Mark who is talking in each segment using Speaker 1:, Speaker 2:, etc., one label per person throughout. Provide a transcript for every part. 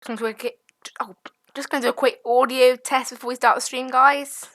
Speaker 1: Just going to do a quick audio test before we start the stream, guys.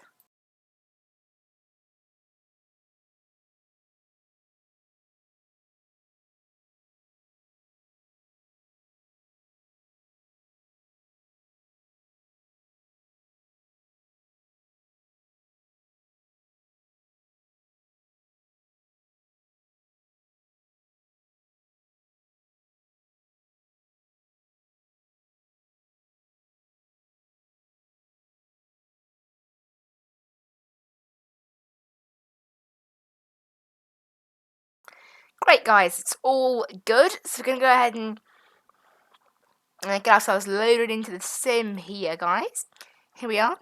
Speaker 1: Great, guys, it's all good. So we're going to go ahead and get ourselves loaded into the sim here, guys. Here we are.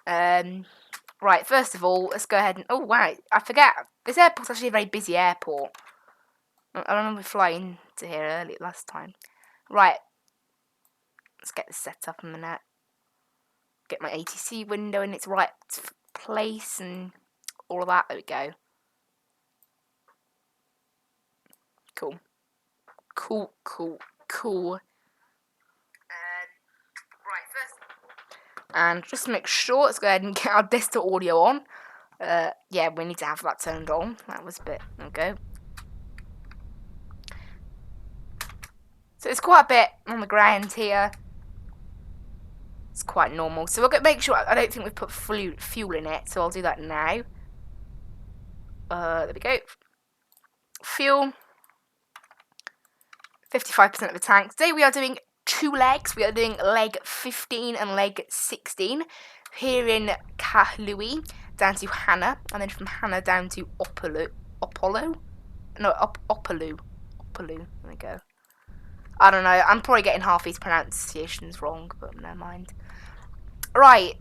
Speaker 1: Right, first of all, let's go ahead and... Oh, wow, I forget. This airport's actually a very busy airport. I remember flying to here earlier last time. Right. Let's get this set up a minute. Get my ATC window in its right place and all of that. There we go. Cool. Cool. Right, first. And just to make sure, let's go ahead and get our desktop audio on. Yeah, we need to have that turned on. That was a bit. There we go. So it's quite a bit on the ground here. It's quite normal. So we're going to make sure. I don't think we've put fuel in it, so I'll do that now. There we go. Fuel. 55% of the tank. Today we are doing 2 legs. We are doing leg 15 and leg 16. Here in Kahului, down to Hannah, and then from Hannah down to Opolu. There we go. I don't know. I'm probably getting half these pronunciations wrong, but never mind. Right.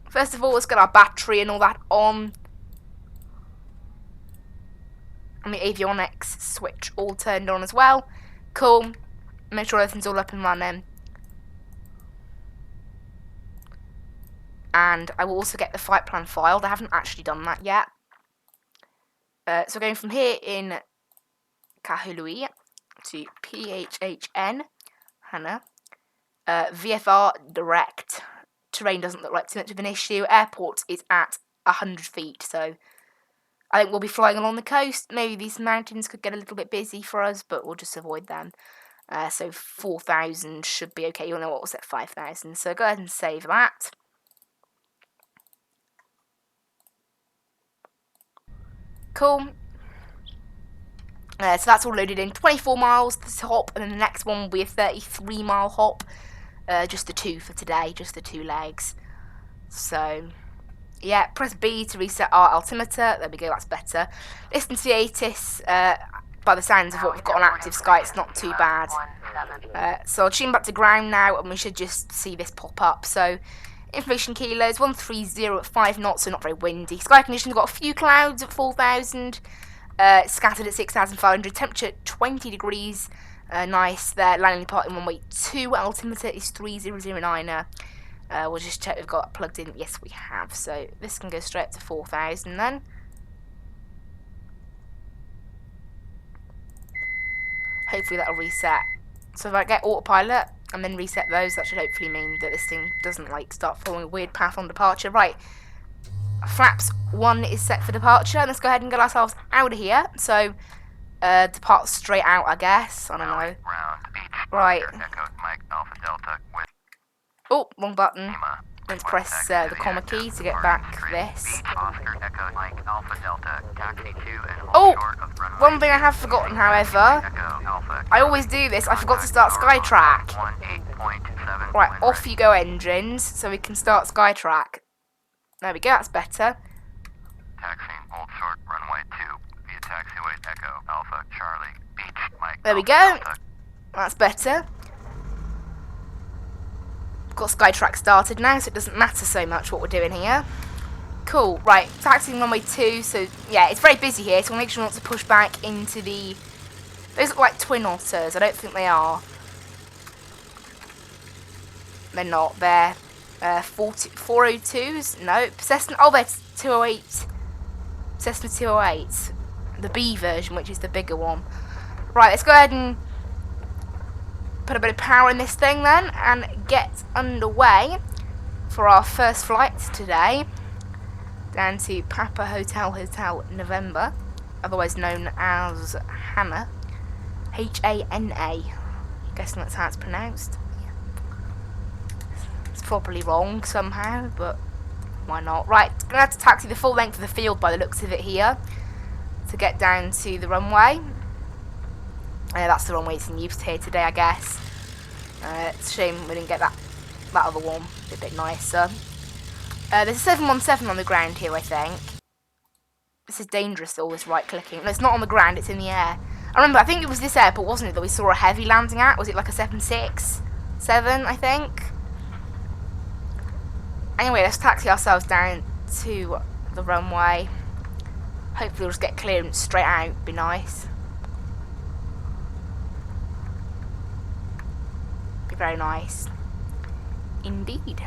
Speaker 1: First of all, let's get our battery and all that on. And the avionics switch all turned on as well. Cool. Make sure everything's all up and running. And I will also get the flight plan filed. I haven't actually done that yet. So going from here in Kahului to PHHN, Hannah. VFR direct. Terrain doesn't look like too much of an issue. Airport is at 100 feet, so I think we'll be flying along the coast. Maybe these mountains could get a little bit busy for us, but we'll just avoid them. So 4,000 should be okay. You'll know what was at 5,000. So go ahead and save that. Cool. So that's all loaded in. 24 miles this hop, and then the next one will be a 33-mile hop. Just the 2 for today, just the 2 legs. So yeah, press B to reset our altimeter. There we go, that's better. Listen to the ATIS. By the sounds of what we've got on active Sky, it's not too bad. So I'll tune back to ground now, and we should just see this pop up. So information kilos, 130 at 5 knots, so not very windy. Sky conditions, got a few clouds at 4,000. Scattered at 6,500. Temperature 20 degrees. Nice there. Landing part in runway 2. Altimeter is 3009. We'll just check we've got it plugged in. Yes, we have. So this can go straight up to 4,000 then. Hopefully that'll reset. So if I get autopilot and then reset those, that should hopefully mean that this thing doesn't like start following a weird path on departure. Right. Flaps 1 is set for departure. Let's go ahead and get ourselves out of here. So depart straight out, I guess. I don't know. Right. Oh, wrong button. Let's press the comma key to get back this. Oh, one thing I have forgotten, however. I always do this. I forgot to start Skytrack. Right, off you go, engines, so we can start Skytrack. There we go, that's better.
Speaker 2: Taxiing Old Short, runway 2, via taxiway Echo, Alpha, Charlie, Beach, Mike.
Speaker 1: There we go. That's better. Got Skytrack started now, so it doesn't matter so much what we're doing here. Cool, right, taxiing runway 2, so yeah, it's very busy here, so we'll make sure not to push back into the... Those look like twin otters, I don't think they are. They're not, they're 402s? No, Cessna, oh, they're 208. Cessna 208. The B version, which is the bigger one. Right, let's go ahead and put a bit of power in this thing then and get underway for our first flight today down to Papa Hotel November, otherwise known as Hannah. H-A-N-A. Guessing that's how it's pronounced. It's probably wrong somehow, but why not? Right, gonna have to taxi the full length of the field by the looks of it here to get down to the runway. That's the runway it's in use here today, I guess. It's a shame we didn't get that other one. A bit nicer. There's a 717 on the ground here, I think. This is dangerous, all this right-clicking. No, it's not on the ground, it's in the air. I think it was this airport, wasn't it, that we saw a heavy landing at? Was it like a 767, I think? Anyway, let's taxi ourselves down to the runway. Hopefully we'll just get clearance straight out, be nice. Be very nice. Indeed.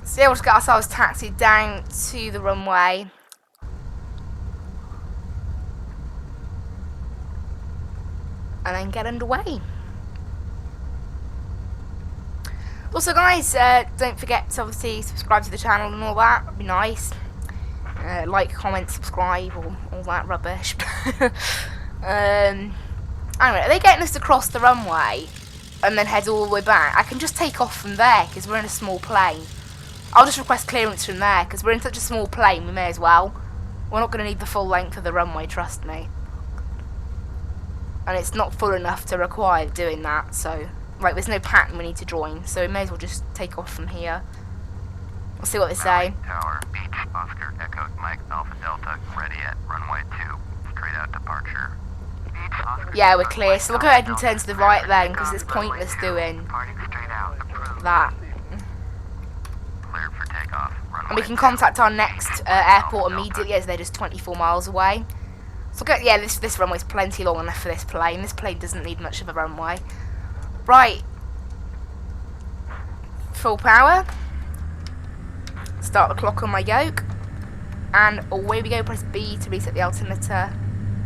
Speaker 1: So yeah, we'll just get ourselves taxied down to the runway. And then get underway. Also guys, don't forget to obviously subscribe to the channel and all that, would be nice. Like, comment, subscribe, all that rubbish. Anyway, are they getting us to cross the runway and then head all the way back? I can just take off from there because we're in a small plane. I'll just request clearance from there because we're in such a small plane, we may as well. We're not going to need the full length of the runway, trust me. And it's not full enough to require doing that, so... Right, there's no pattern we need to join, so we may as well just take off from here. We'll see what they say.
Speaker 2: Tower, Beach, Oscar, Echo, Mike, Alpha, Delta, ready at runway 2, straight out departure. Beach, Oscar,
Speaker 1: yeah, we're clear, so we'll go ahead and turn to the right then, because it's pointless doing that.
Speaker 2: Cleared for takeoff.
Speaker 1: And we can contact our next airport immediately, as they're just 24 miles away. So yeah, this runway's plenty long enough for this plane. This plane doesn't need much of a runway. Right. Full power. Start the clock on my yoke. And away we go. Press B to reset the altimeter.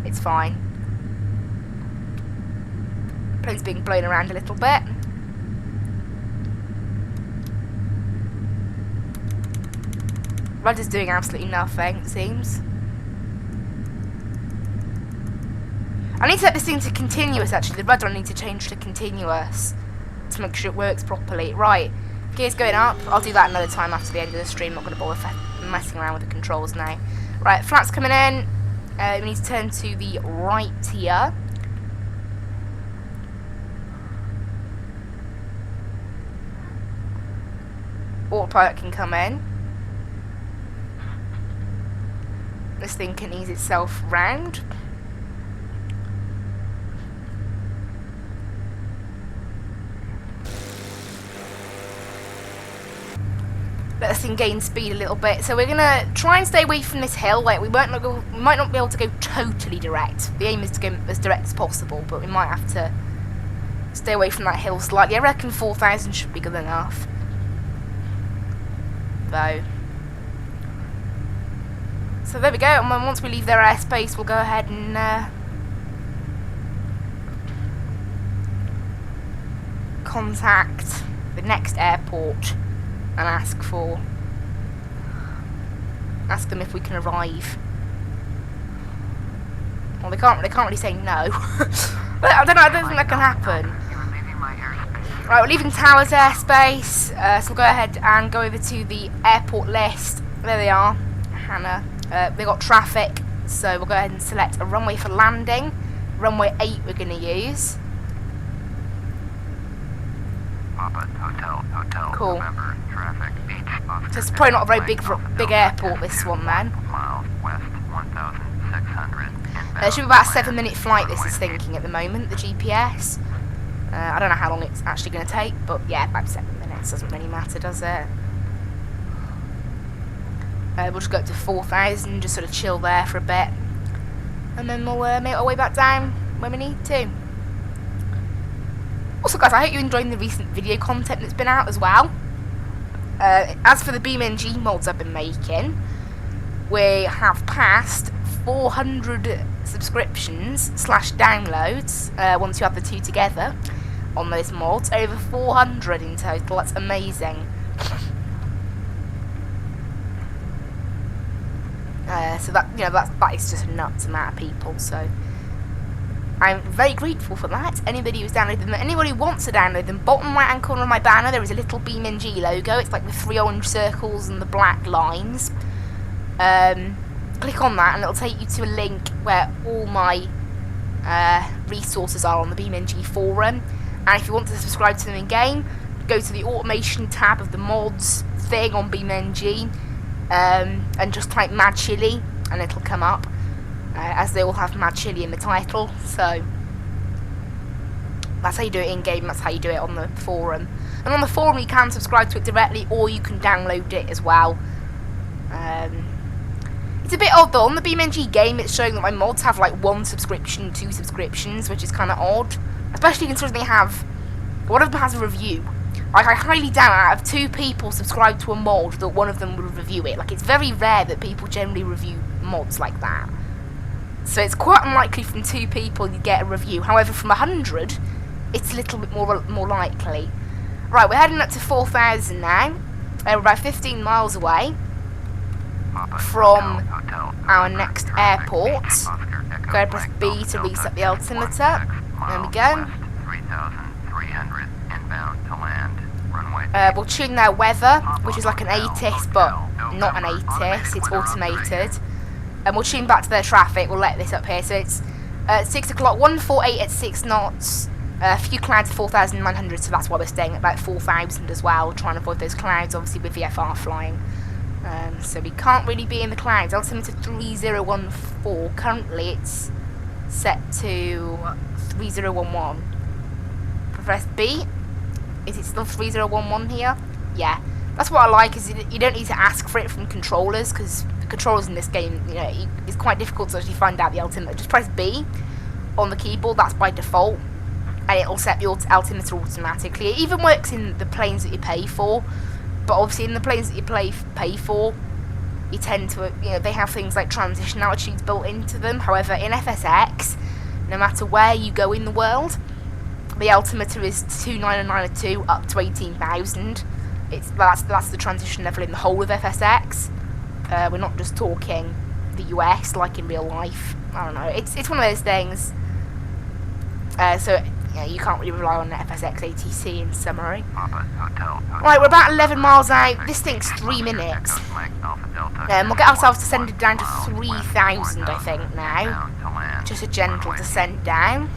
Speaker 1: It's fine. Plane's being blown around a little bit. Rudder's doing absolutely nothing, it seems. I need to set this thing to continuous, actually. The rudder I need to change to continuous to make sure it works properly. Right, gears going up. I'll do that another time after the end of the stream. Not going to bother messing around with the controls now. Right, flaps coming in. We need to turn to the right here. Autopilot can come in. This thing can ease itself round. Let this thing gain speed a little bit. So we're gonna try and stay away from this hill. Like we might not be able to go totally direct. The aim is to go as direct as possible, but we might have to stay away from that hill slightly. I reckon 4,000 should be good enough. Though. So there we go, and once we leave their airspace, we'll go ahead and contact the next airport and ask them if we can arrive. Well, they can't really say no. But I don't think that can happen. Right, we're leaving Towers airspace, so we'll go ahead and go over to the airport list. There they are, Hannah. We've got traffic, so we'll go ahead and select a runway for landing. Runway 8 we're going to use.
Speaker 2: Papa, hotel,
Speaker 1: cool.
Speaker 2: November, traffic, beach, Oscar,
Speaker 1: So it's probably not a very big
Speaker 2: Delta,
Speaker 1: airport, this one then.
Speaker 2: Miles west, 1,600.
Speaker 1: It should be about a 7-minute flight, this is thinking at the moment, the GPS. I don't know how long it's actually going to take, but yeah, about 7 minutes. Doesn't really matter, does it? We'll just go up to 4,000, just sort of chill there for a bit. And then we'll make our way back down when we need to. Also guys, I hope you're enjoying the recent video content that's been out as well. As for the BeamNG mods I've been making, we have passed 400 subscriptions / downloads once you have the two together on those mods. Over 400 in total. That's amazing. So that that is just a nuts amount of people. So I'm very grateful for that. Anybody who's downloaded them, anybody who wants to download them, bottom right hand corner of my banner there is a little BeamNG logo. It's like the 3 orange circles and the black lines. Click on that and it'll take you to a link where all my resources are on the BeamNG forum. And if you want to subscribe to them in game, go to the automation tab of the mods thing on BeamNG. And just type Mad Chili and it'll come up, as they all have Mad Chili in the title. So that's how you do it in game, that's how you do it on the forum. And on the forum you can subscribe to it directly, or you can download it as well. It's a bit odd though, on the BeamNG game it's showing that my mods have like 1 subscription, 2 subscriptions, which is kind of odd, especially considering they have, one of them has a review. Like, I highly doubt out of 2 people subscribe to a mod that one of them would review it. Like, it's very rare that people generally review mods like that. So it's quite unlikely from 2 people you get a review. However, from 100, it's a little bit more likely. Right, we're heading up to 4,000 now. We're about 15 miles away from our next airport. Go ahead and press B to reset the altimeter. There we go. We'll tune their weather, which is like an ATIS, but not an ATIS, it's automated. And we'll tune back to their traffic, we'll let this up here. So it's 6 o'clock, 148 at 6 knots, a few clouds at 4,900, so that's why we're staying at about 4,000 as well, trying to avoid those clouds, obviously with VFR flying. So we can't really be in the clouds. Altimeter 3014, currently it's set to 3011. Press B. Is it still 3011 here? Yeah. That's what I like, is you don't need to ask for it from controllers, because the controllers in this game, you know, it's quite difficult to actually find out the altimeter. Just press B on the keyboard, that's by default, and it'll set the altimeter automatically. It even works in the planes that you pay for, but obviously in the planes that you pay for, you tend to, you know, they have things like transition altitudes built into them. However, in FSX, no matter where you go in the world, the altimeter is 29902 up to 18,000. That's the transition level in the whole of FSX. We're not just talking the US like in real life. I don't know. It's one of those things. So yeah, you can't really rely on FSX ATC in summary. Right, we're about 11 miles out. This thing's 3 minutes. We'll get ourselves descended down to 3,000, I think now. Just a gentle descent down.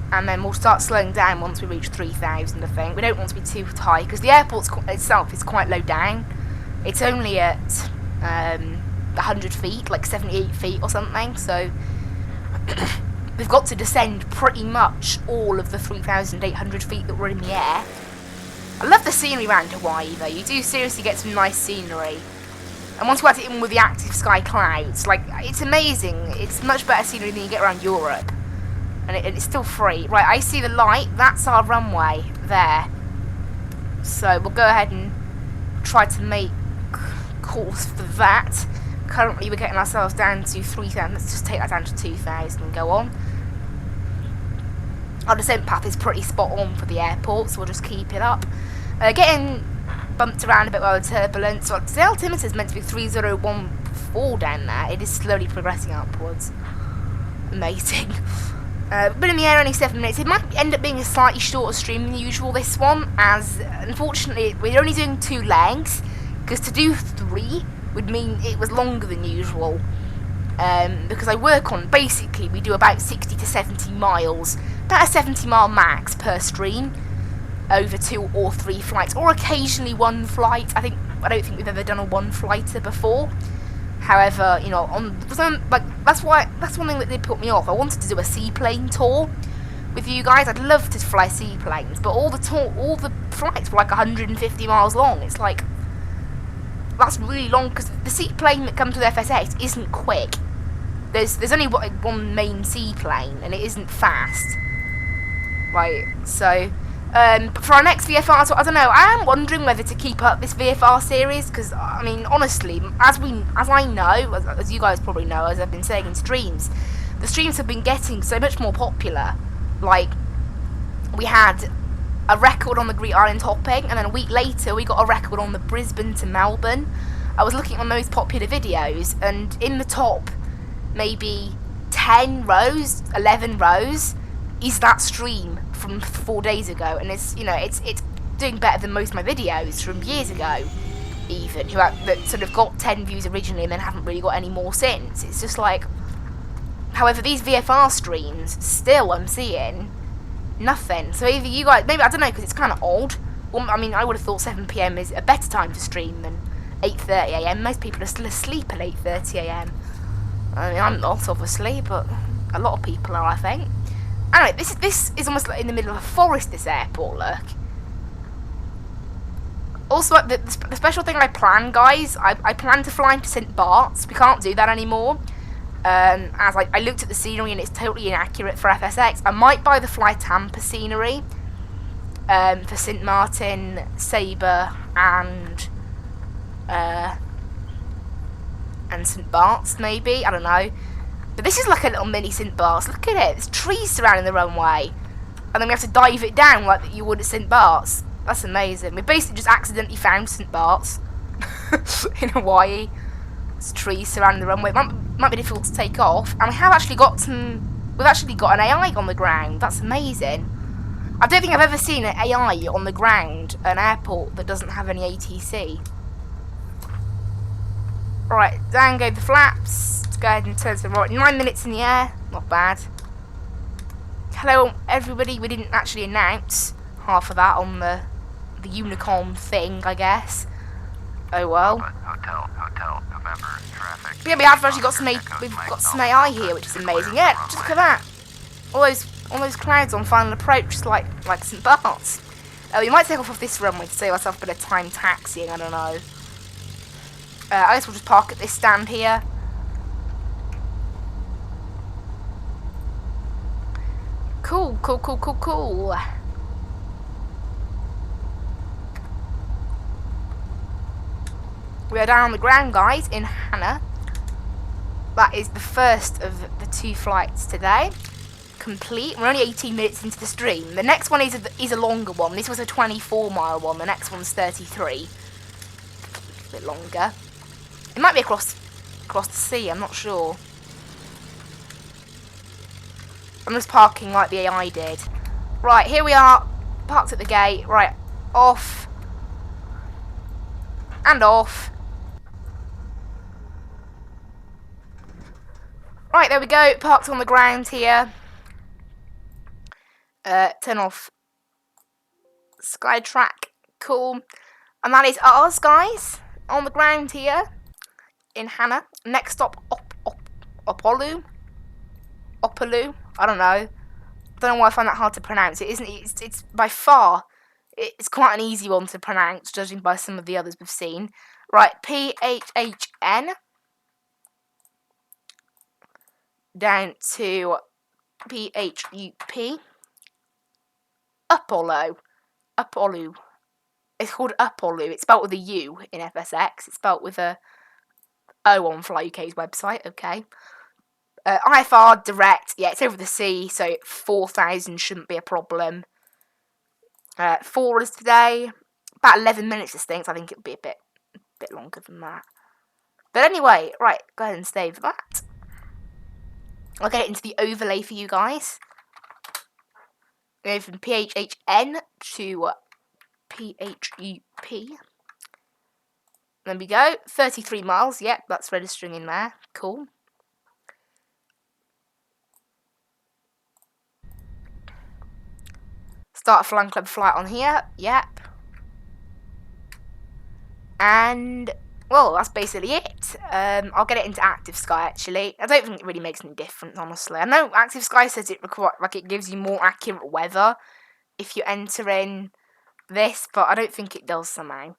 Speaker 1: And then we'll start slowing down once we reach 3,000, I think. We don't want to be too high, because the airport itself is quite low down. It's only at 100 feet, like 78 feet or something, so we've got to descend pretty much all of the 3,800 feet that we're in the air. I love the scenery around Hawaii, though. You do seriously get some nice scenery. And once you add it in with the active sky clouds, like, it's amazing. It's much better scenery than you get around Europe. And it's still free. Right, I see the light. That's our runway there. So we'll go ahead and try to make course for that. Currently we're getting ourselves down to 3,000. Let's just take that down to 2,000 and go on. Our descent path is pretty spot on for the airport, so we'll just keep it up. Getting bumped around a bit by the turbulence. So the altimeter is meant to be 3014 down there. It is slowly progressing upwards. Amazing. Been in the air only 7 minutes. It might end up being a slightly shorter stream than usual, this one, as unfortunately we're only doing 2 legs, because to do 3 would mean it was longer than usual. Because I work on, basically we do about 60 to 70 miles, about a 70-mile max per stream, over 2 or 3 flights, or occasionally 1 flight. I don't think we've ever done a 1-flighter before. However, you know, that's one thing that did put me off. I wanted to do a seaplane tour with you guys. I'd love to fly seaplanes, but all the flights were like 150 miles long. It's like, that's really long, because the seaplane that comes with FSX isn't quick. There's only one main seaplane, and it isn't fast. Right, so But for our next VFR, so I don't know. I am wondering whether to keep up this VFR series because I mean, honestly, as I know, as you guys probably know, as I've been saying in streams, the streams have been getting so much more popular. Like, we had a record on the Greek Island hopping, and then a week later we got a record on the Brisbane to Melbourne. I was looking at my most popular videos, and in the top maybe 10 rows, 11 rows, is that stream from 4 days ago, and it's, you know, it's doing better than most of my videos from years ago, even, that sort of got 10 views originally and then haven't really got any more since. It's just like, however, these VFR streams, still I'm seeing nothing. So either you guys, maybe, I don't know, because it's kind of odd. Well, I mean, I would have thought 7 PM is a better time to stream than 8:30 AM. Most people are still asleep at 8:30 AM. I mean, I'm not, obviously, but a lot of people are, I think. Anyway, this is almost like in the middle of a forest, this airport, look. Also, the special thing I plan, guys, I plan to fly into St. Bart's. We can't do that anymore. As I looked at the scenery and it's totally inaccurate for FSX. I might buy the Fly Tampa scenery for St. Martin, Sabre, and St. Bart's, maybe. I don't know. But this is like a little mini St. Bart's. Look at it. There's trees surrounding the runway. And then we have to dive it down like you would at St. Bart's. That's amazing. We basically just accidentally found St. Bart's in Hawaii. There's trees surrounding the runway. It might be difficult to take off. And we have actually got we've actually got an AI on the ground. That's amazing. I don't think I've ever seen an AI on the ground at an airport that doesn't have any ATC. Right, down go the flaps. Let's go ahead and turn to the right. 9 minutes in the air. Not bad. Hello, everybody. We didn't actually announce half of that on the Unicorn thing, I guess. Oh well.
Speaker 2: Hotel, November, traffic.
Speaker 1: But yeah, we have actually got some AI here, which is amazing. Yeah, just look at that. All those clouds on final approach, just like St. Bart's. We might take off of this runway to save ourselves a bit of time taxiing. I don't know. I guess we'll just park at this stand here. Cool. We are down on the ground, guys, in Hannah. That is the first of the 2 flights today. Complete. We're only 18 minutes into the stream. The next one is a longer one. This was a 24-mile one. The next one's 33. A bit longer. It might be across the sea. I'm not sure. I'm just parking like the AI did. Right, here we are. Parked at the gate. Right, off. And off. Right, there we go. Parked on the ground here. Turn off Skytrack. Cool. And that is ours, guys. On the ground here in Hannah. Next stop, Opolu. I don't know. I don't know why I find that hard to pronounce. It isn't. It's by far. It's quite an easy one to pronounce, judging by some of the others we've seen. Right, PHHN. Down to PHUP. Apollo. It's called Apollo. It's spelled with a U in FSX. It's spelled with a O on Fly UK's website. Okay. IFR direct. Yeah, it's over the sea, so 4,000 shouldn't be a problem. 4 is today. About 11 minutes this thing, so I think it'll be a bit longer than that. But anyway, right, go ahead and save that. I'll get it into the overlay for you guys. Go from PHHN to PHUP. There we go. 33 miles. Yep, that's registering in there. Cool. Start a Flying Club flight on here. Yep. And, well, that's basically it. I'll get it into Active Sky, actually. I don't think it really makes any difference, honestly. I know Active Sky says it it gives you more accurate weather if you enter in this, but I don't think it does somehow.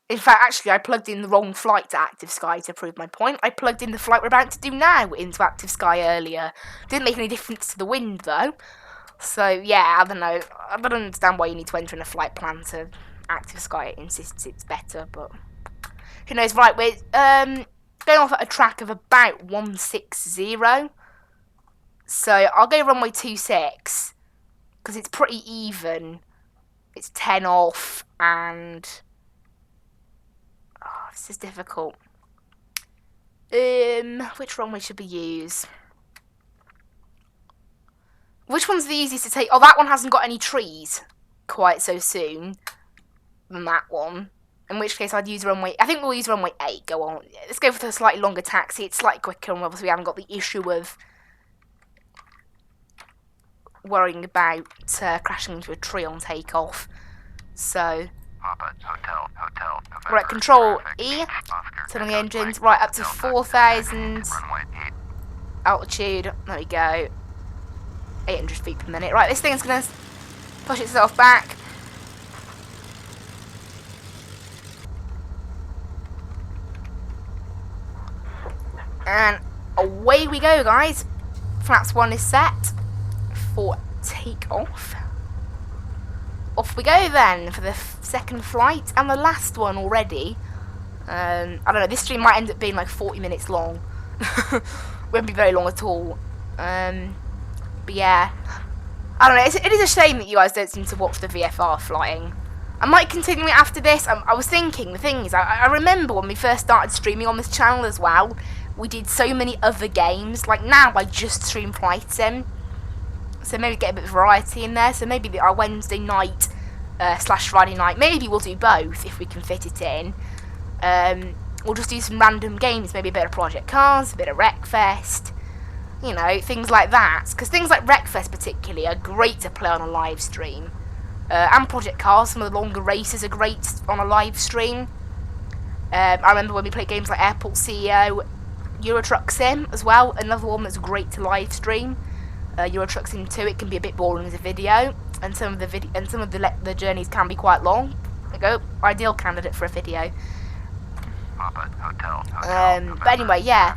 Speaker 1: In fact, actually, I plugged in the wrong flight to Active Sky to prove my point. I plugged in the flight we're about to do now into Active Sky earlier. Didn't make any difference to the wind, though. So, yeah, I don't know. I don't understand why you need to enter in a flight plan to Active Sky. It insists it's better, but who knows. Right, we're going off at a track of about 160. So, I'll go runway 26, because it's pretty even. It's 10 off, and oh, this is difficult. Which runway should we use? Which one's the easiest to take? Oh, that one hasn't got any trees quite so soon than that one. In which case, I'd use runway. I think we'll use runway 8. Go on. Let's go for the slightly longer taxi. It's slightly quicker, and obviously we haven't got the issue of worrying about crashing into a tree on takeoff. So, right, control E, turn on the engines, right up to 4,000 altitude, there we go, 800 feet per minute. Right, this thing's going to push itself back. And away we go, guys. Flaps 1 is set for takeoff. Off we go then for the second flight and the last one already. I don't know, this stream might end up being like 40 minutes long. Won't be very long at all. But yeah, I don't know, it is a shame that you guys don't seem to watch the VFR flying. I might continue it after this. I was thinking, the thing is, I remember when we first started streaming on this channel as well, we did so many other games. Like now I just stream Flight Sim. So maybe get a bit of variety in there. So maybe our Wednesday night / Friday night, maybe we'll do both if we can fit it in. We'll just do some random games, maybe a bit of Project Cars, a bit of Wreckfest, you know, things like that. Because things like Wreckfest particularly are great to play on a live stream. And Project Cars, some of the longer races are great on a live stream. I remember when we played games like Airport CEO, Euro Truck Sim as well, another one that's great to live stream. Euro Truck Sim 2, it can be a bit boring as a video, and some of the journeys can be quite long. There we go, ideal candidate for a video. But anyway, yeah,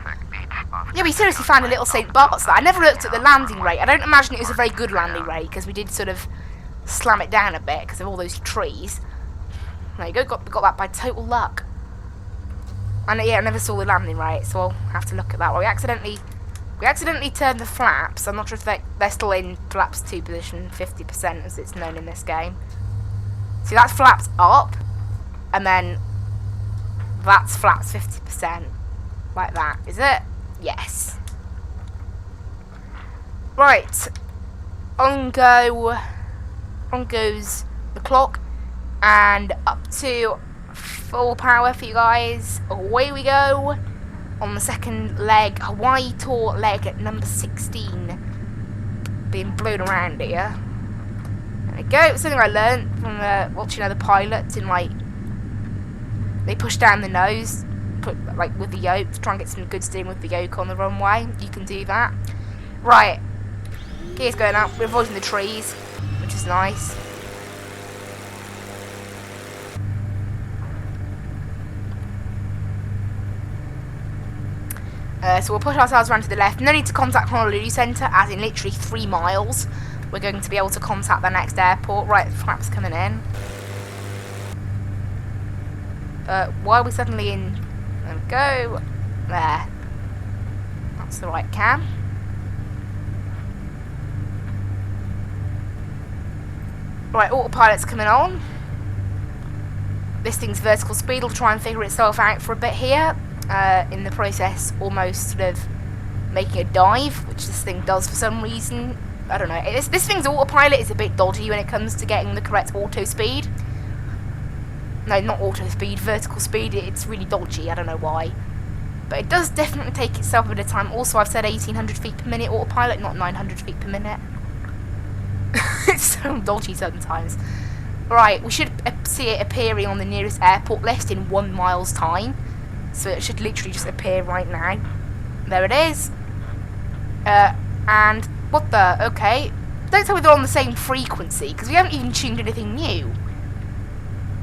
Speaker 1: we seriously found a little St. Bart's there. I never looked at the landing rate. I don't imagine it was a very good landing rate because we did sort of slam it down a bit because of all those trees. There you go, got that by total luck. And yeah, I never saw the landing rate, so I'll have to look at that. Well, we accidentally turned the flaps. I'm not sure if they're still in flaps 2 position, 50% as it's known in this game. See, that's flaps up, and then that's flaps 50%. Like that, is it? Yes. Right. On goes the clock, and up to full power for you guys. Away we go. On the second leg, Hawaii Tour leg at number 16. Being blown around here. There we go. Something I learned from watching other pilots in like, they push down the nose, like with the yoke, to try and get some good steering with the yoke on the runway. You can do that. Right. Gears going up. We're avoiding the trees, which is nice. So we'll push ourselves around to the left. No need to contact Honolulu Centre, as in literally 3 miles. We're going to be able to contact the next airport. Right, the flaps coming in. Why are we suddenly in? There we go. There. That's the right cam. Right, autopilot's coming on. This thing's vertical speed will try and figure itself out for a bit here. In the process, almost sort of making a dive, which this thing does for some reason. I don't know. This thing's autopilot is a bit dodgy when it comes to getting the correct auto speed. No, not auto speed, vertical speed. It's really dodgy. I don't know why. But it does definitely take itself a bit of time. Also, I've said 1,800 feet per minute autopilot, not 900 feet per minute. It's so dodgy sometimes. Right, we should see it appearing on the nearest airport list in 1 mile's time. So it should literally just appear right now. There it is. And what the? Okay. Don't tell me they're on the same frequency, because we haven't even tuned anything new.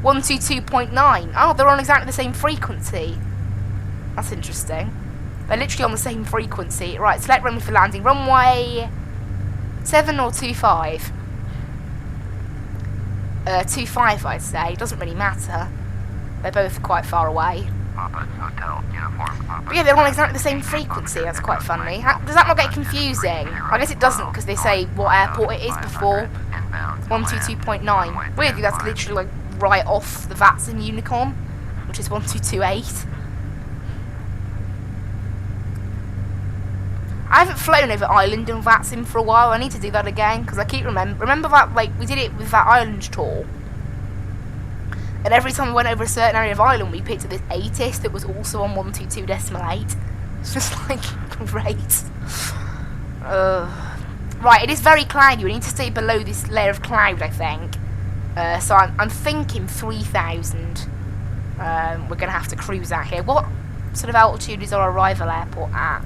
Speaker 1: 122.9. Oh, they're on exactly the same frequency. That's interesting. They're literally on the same frequency. Right, select runway for landing. Runway 7 or 25? 25, I'd say. Doesn't really matter. They're both quite far away.
Speaker 2: Papa, hotel, uniform, Papa.
Speaker 1: But yeah, they're on exactly the same frequency. That's quite funny. Does that not get confusing? I guess it doesn't, because they say what airport it is before. 122.9. Weirdly, that's literally like right off the VATSIM Unicorn, which is 1228. I haven't flown over Ireland in VATSIM for a while. I need to do that again, because I keep remember that, like, we did it with that Ireland tour. And every time we went over a certain area of Ireland, we picked up this ATIS that was also on 122.8. It's just like, great. Right, it is very cloudy. We need to stay below this layer of cloud, I think. So I'm thinking 3,000. We're going to have to cruise out here. What sort of altitude is our arrival airport at?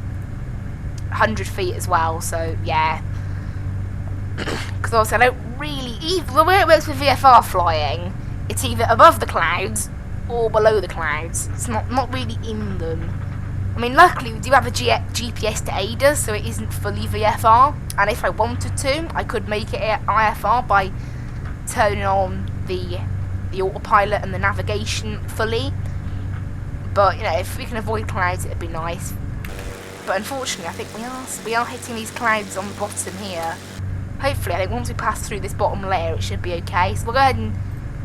Speaker 1: 100 feet as well, so yeah. Because obviously I don't really... The way it works with VFR flying, it's either above the clouds or below the clouds. It's not really in them. I mean, luckily we do have a GPS to aid us, so it isn't fully VFR. And if I wanted to, I could make it IFR by turning on the autopilot and the navigation fully. But, you know, if we can avoid clouds, it'd be nice. But unfortunately, I think we are hitting these clouds on the bottom here. Hopefully, I think once we pass through this bottom layer, it should be okay. So we'll go ahead and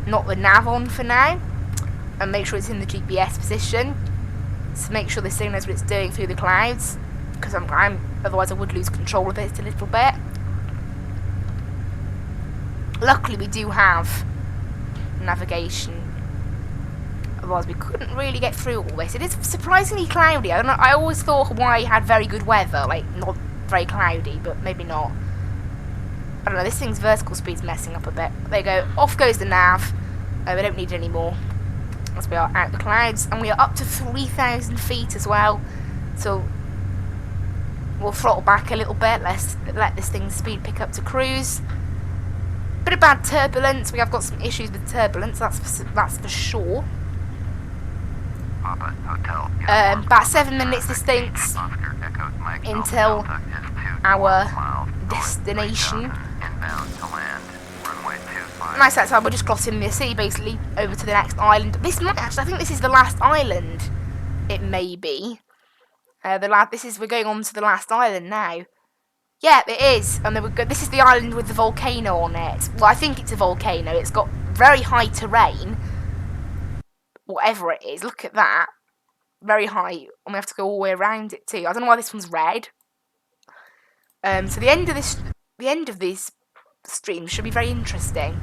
Speaker 1: knock the nav on for now, and make sure it's in the GPS position. So make sure this thing knows what it's doing through the clouds, because otherwise I would lose control of it a little bit. Luckily, we do have navigation. Otherwise, we couldn't really get through all this. It is surprisingly cloudy. I don't know. I always thought Hawaii had very good weather, like not very cloudy, but maybe not. I don't know. This thing's vertical speed's messing up a bit. There you go. Off goes the nav. We don't need it anymore. As we are out the clouds, and we are up to 3,000 feet as well. So we'll throttle back a little bit. Let's let this thing's speed pick up to cruise. Bit of bad turbulence. We have got some issues with turbulence. That's for sure. About 7 minutes distinct until our destination. Nice outside, we're just crossing the sea basically over to the next island. This might actually, I think this is the last island. It may be. We're going on to the last island now. Yeah, it is. And this is the island with the volcano on it. Well, I think it's a volcano. It's got very high terrain. Whatever it is, look at that. Very high, and we have to go all the way around it too. I don't know why this one's red. So the end of this stream should be very interesting.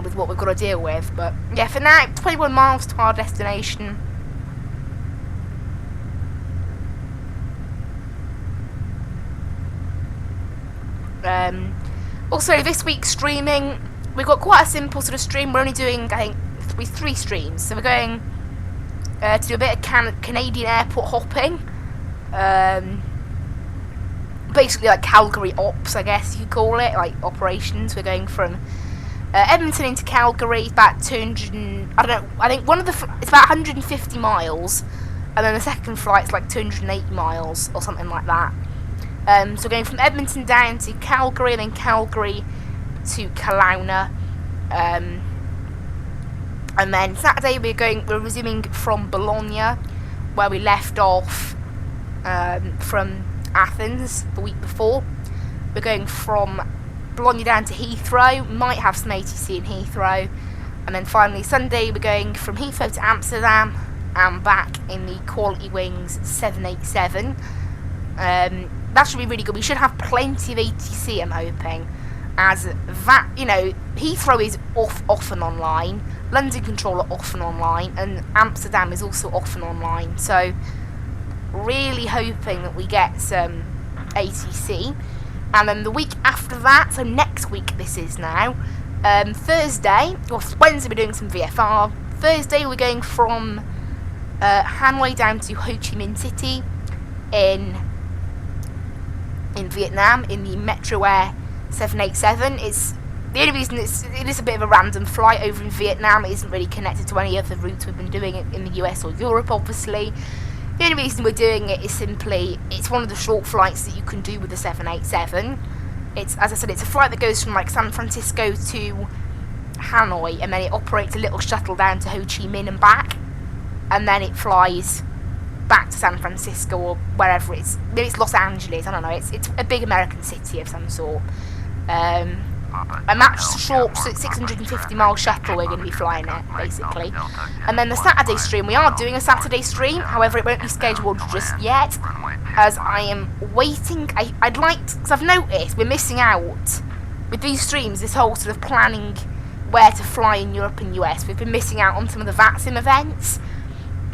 Speaker 1: With what we've got to deal with, but yeah, for now, 21 miles to our destination. Also, this week's streaming, we've got quite a simple sort of stream. We're only doing, I think, 3 streams. So we're going to do a bit of Canadian airport hopping. Basically, like Calgary ops, I guess you could call it, like operations. We're going from Edmonton into Calgary, about 200. I don't know. I think it's about 150 miles, and then the second flight's like 280 miles or something like that. So going from Edmonton down to Calgary, and then Calgary to Kelowna, and then Saturday we're resuming from Bologna, where we left off from Athens the week before. We're going from Bologna down to Heathrow, might have some ATC in Heathrow, and then finally Sunday we're going from Heathrow to Amsterdam and back in the Quality Wings 787. That should be really good. We should have plenty of ATC, I'm hoping, as that, you know, Heathrow is off and online, London Controller off and online, and Amsterdam is also off and online, so really hoping that we get some ATC. And then the week after that, so next week this is now, Thursday, or Wednesday we're doing some VFR, Thursday we're going from Hanoi down to Ho Chi Minh City in Vietnam, in the Metro Air 787. It's the only reason it is a bit of a random flight over in Vietnam. It isn't really connected to any other routes we've been doing it in the US or Europe, obviously. The only reason we're doing it is simply it's one of the short flights that you can do with the 787. It's, as I said, it's a flight that goes from like San Francisco to Hanoi, and then it operates a little shuttle down to Ho Chi Minh and back, and then it flies back to San Francisco or wherever it's. Maybe it's Los Angeles. I don't know. It's a big American city of some sort. A matched short 650-mile shuttle we're going to be flying it, basically. And then the Saturday stream, we are doing a Saturday stream, however it won't be scheduled just yet, as I am waiting. I'd like, because I've noticed we're missing out with these streams, this whole sort of planning where to fly in Europe and US. We've been missing out on some of the VATSIM events,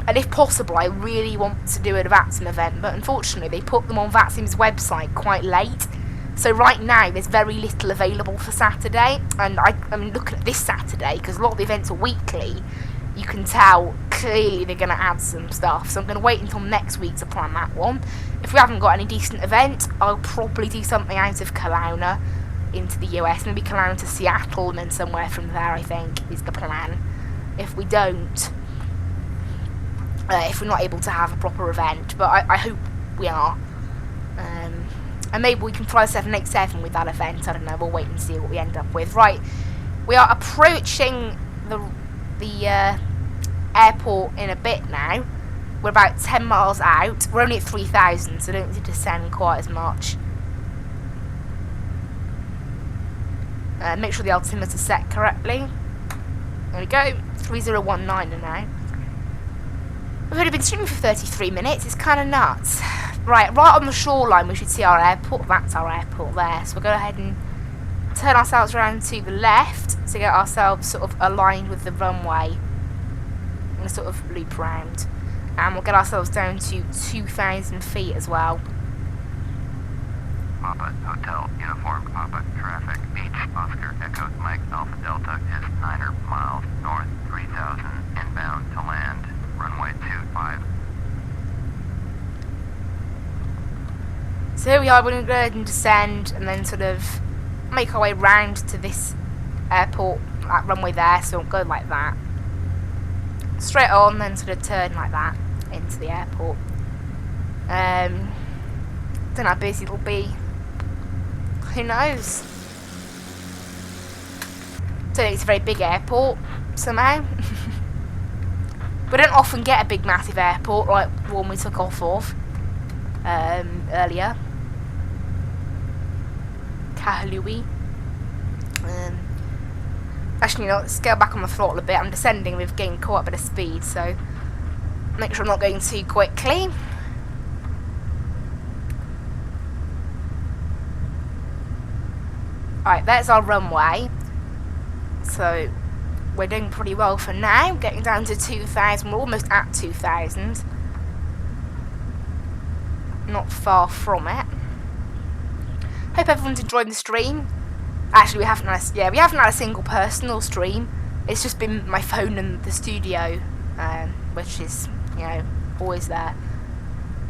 Speaker 1: and if possible I really want to do a VATSIM event, but unfortunately they put them on VATSIM's website quite late. So right now there's very little available for Saturday, and I'm looking at this Saturday because a lot of the events are weekly. You can tell clearly they're going to add some stuff, so I'm going to wait until next week to plan that one. If we haven't got any decent event, I'll probably do something out of Kelowna into the US, maybe Kelowna to Seattle, and then somewhere from there, I think, is the plan. If we don't, if we're not able to have a proper event, but I hope we are. And maybe we can fly 787 with that event. I don't know. We'll wait and see what we end up with. Right, we are approaching the airport in a bit now. We're about 10 miles out. We're only at 3,000, so don't need to descend quite as much. Make sure the altimeter's set correctly. There we go. 3019 now. We've only been streaming for 33 minutes. It's kind of nuts. Right on the shoreline we should see our airport. That's our airport there. So we'll go ahead and turn ourselves around to the left to get ourselves sort of aligned with the runway. And sort of loop around. And we'll get ourselves down to 2,000 feet as well.
Speaker 2: Papa, Hotel, Uniform, Papa, Traffic, Beach, Oscar, Echo, Mike, Alpha Delta is 9 miles north, 3,000, inbound to land, runway 25.
Speaker 1: So here we are, we're going to go ahead and descend and then sort of make our way round to this airport, that runway there, so we'll go like that. Straight on, then sort of turn like that into the airport. Don't know how busy it'll be. Who knows? Don't think it's a very big airport, somehow. We don't often get a big, massive airport like the one we took off of earlier. Kahului. Actually, you know, scale back on the throttle a bit. I'm descending, we've gained quite a bit of speed, so make sure I'm not going too quickly. Alright, there's our runway. So we're doing pretty well for now, getting down to 2,000. We're almost at 2,000. Not far from it. Hope everyone's enjoying the stream. Actually, we haven't had a single personal stream. It's just been my phone and the studio, which is, you know, always there.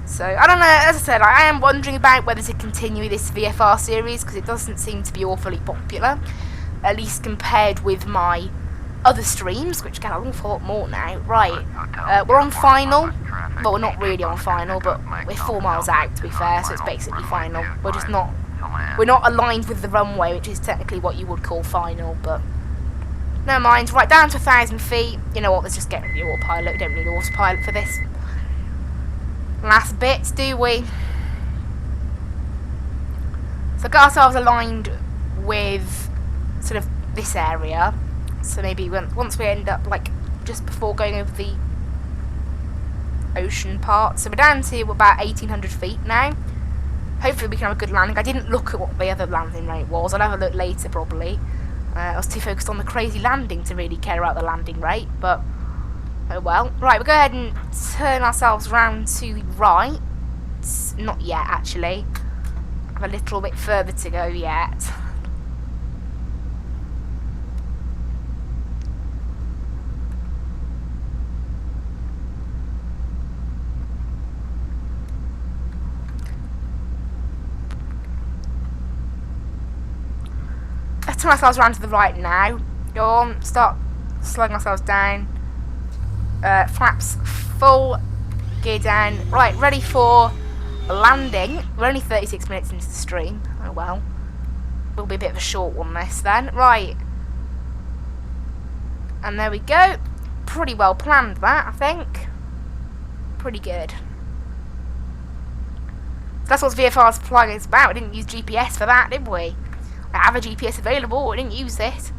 Speaker 1: So, I don't know, as I said, I am wondering about whether to continue this VFR series, because it doesn't seem to be awfully popular, at least compared with my other streams, which get an awful lot more now. Right, we're on final, but we're not really on final, but we're 4 miles out, to be fair, so it's basically final. We're not aligned with the runway, which is technically what you would call final, but never mind. Right, down to 1,000 feet. You know what, let's just get the autopilot. We don't need autopilot for this. Last bits, do we? So get ourselves aligned with sort of this area. So maybe once we end up like just before going over the ocean part. So we're down to about 1,800 feet now. Hopefully we can have a good landing. I didn't look at what the other landing rate was. I'll have a look later probably. I was too focused on the crazy landing to really care about the landing rate, but oh well. Right, we'll go ahead and turn ourselves round to the right. Not yet, actually. I have a little bit further to go yet. turn ourselves around to the right now. Go on, start slowing ourselves down. Flaps full, gear down. Right, ready for a landing. We're only 36 minutes into the stream. Oh well. Will be a bit of a short one this then. Right. And there we go. Pretty well planned that, I think. Pretty good. So that's what VFR's flying is about. We didn't use GPS for that, did we? I have a GPS available, we didn't use it.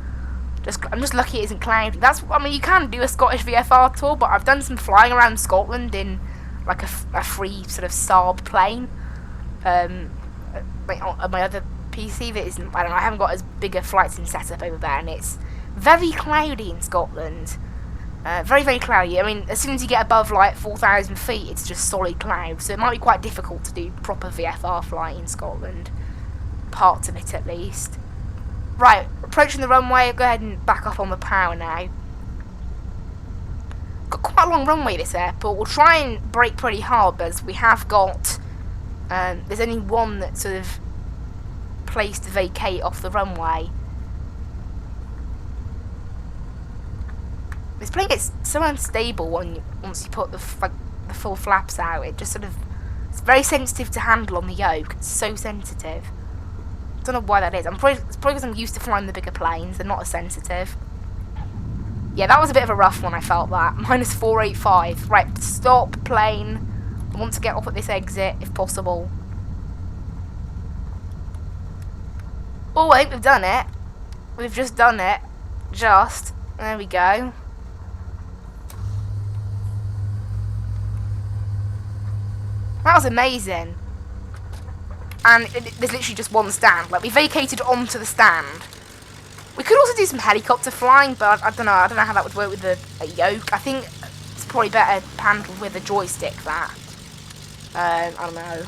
Speaker 1: I'm just lucky it isn't cloudy. I mean, you can do a Scottish VFR tour, but I've done some flying around Scotland in like a free sort of Saab plane. On my other PC that isn't, I don't know, I haven't got as big a flight sim setup over there, and it's very cloudy in Scotland. Very, very cloudy. I mean, as soon as you get above like 4,000 feet, it's just solid cloud, so it might be quite difficult to do proper VFR flying in Scotland. Parts of it, at least. Right, approaching the runway. Go ahead and back up on the power now. Got quite a long runway, this airport. We'll try and brake pretty hard, as we have got... there's only one that sort of place to vacate off the runway. This plane gets so unstable once you put the full flaps out. It just sort of... It's very sensitive to handle on the yoke. It's so sensitive. Don't know why that is. It's probably because I'm used to flying the bigger planes. They're not as sensitive. Yeah, that was a bit of a rough one, I felt that. Minus 485. Right, stop plane. I want to get off at this exit, if possible. Oh, I think we've done it. We've just done it. Just. There we go. That was amazing. And there's literally just one stand. Like, we vacated onto the stand. We could also do some helicopter flying, but I don't know how that would work with a yoke. I think it's probably better handled with a joystick, that. I don't know.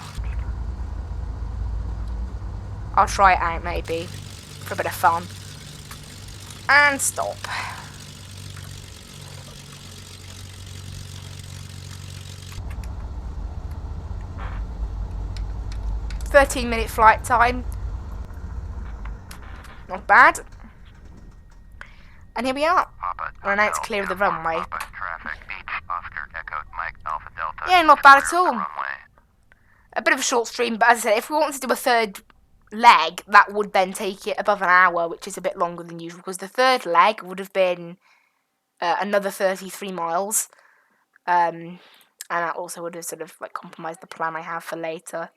Speaker 1: I'll try it out, maybe, for a bit of fun. And stop. "13-minute flight time." Not bad. And here we are. We're now to clear the runway. Yeah, not bad at all. A bit of a short stream, but as I said, if we wanted to do a third leg, that would then take it above an hour, which is a bit longer than usual, because the third leg would have been another 33 miles. And that also would have sort of like compromised the plan I have for later.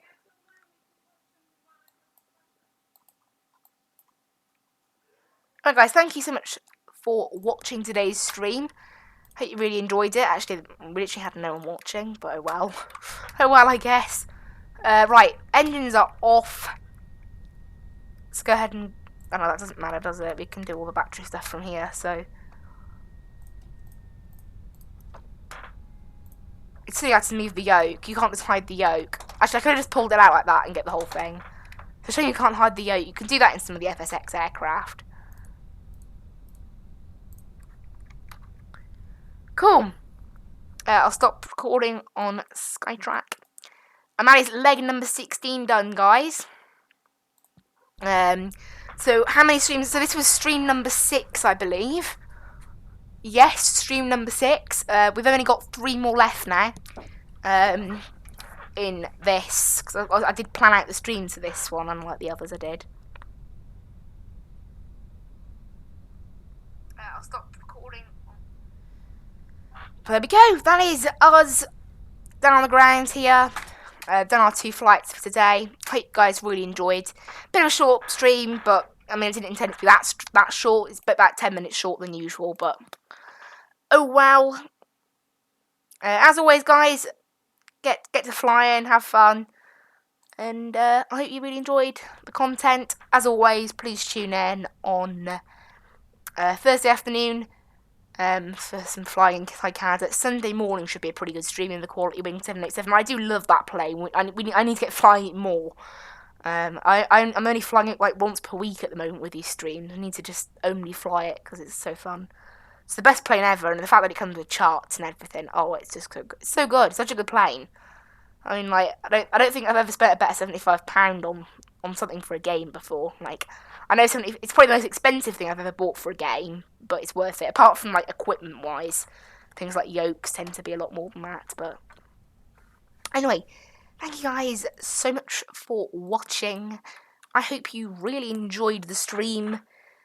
Speaker 1: Alright guys, thank you so much for watching today's stream. Hope you really enjoyed it. Actually, we literally had no one watching, but oh well. Oh well, I guess. Right, engines are off. Let's go ahead and... Oh no, that doesn't matter, does it? We can do all the battery stuff from here, so... It's silly I had to move the yoke. You can't just hide the yoke. Actually, I could have just pulled it out like that and get the whole thing. To show you can't hide the yoke, you can do that in some of the Fsx aircraft. Cool. I'll stop recording on Skytrack. And that is leg number 16 done, guys. So how many streams? So this was stream number 6, I believe. Yes, stream number 6. We've only got 3 more left now. In this, because I did plan out the streams for this one, unlike the others I did. I'll stop recording. There we go. That is us down on the ground here. Done our 2 flights for today. Hope you guys really enjoyed. Bit of a short stream, but I mean, I didn't intend it to be that short. It's about 10 minutes short than usual, but oh well. As always, guys, get to flying, have fun, and I hope you really enjoyed the content. As always, please tune in on Thursday afternoon. For some flying if I can. Sunday morning should be a pretty good stream in the Quality Wing 787. I do love that plane. I need to get flying it more. I'm only flying it like once per week at the moment with these streams. I need to just only fly it because it's so fun. It's the best plane ever, and the fact that it comes with charts and everything. Oh, it's just so good. It's so good. It's such a good plane. I mean, like I don't think I've ever spent a better £75 on something for a game before. Like, I know it's probably the most expensive thing I've ever bought for a game, but it's worth it. Apart from like equipment wise, things like yokes tend to be a lot more than that. But anyway, thank you guys so much for watching. I hope you really enjoyed the stream.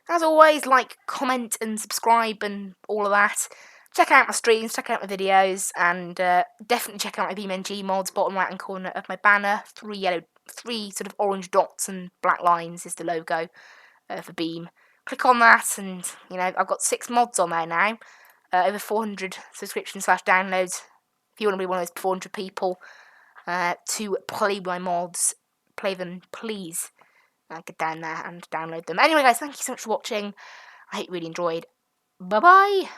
Speaker 1: As always, like, comment, and subscribe, and all of that. Check out my streams, check out my videos, and definitely check out my BeamNG mods. Bottom right hand corner of my banner, three sort of orange dots and black lines is the logo for Beam. Click on that, and I've got 6 mods on there now. Over 400 subscriptions / downloads. If you want to be one of those 400 people to play my mods, play them, please. Get down there and download them. Anyway, guys, thank you so much for watching. I hope you really enjoyed. Bye-bye.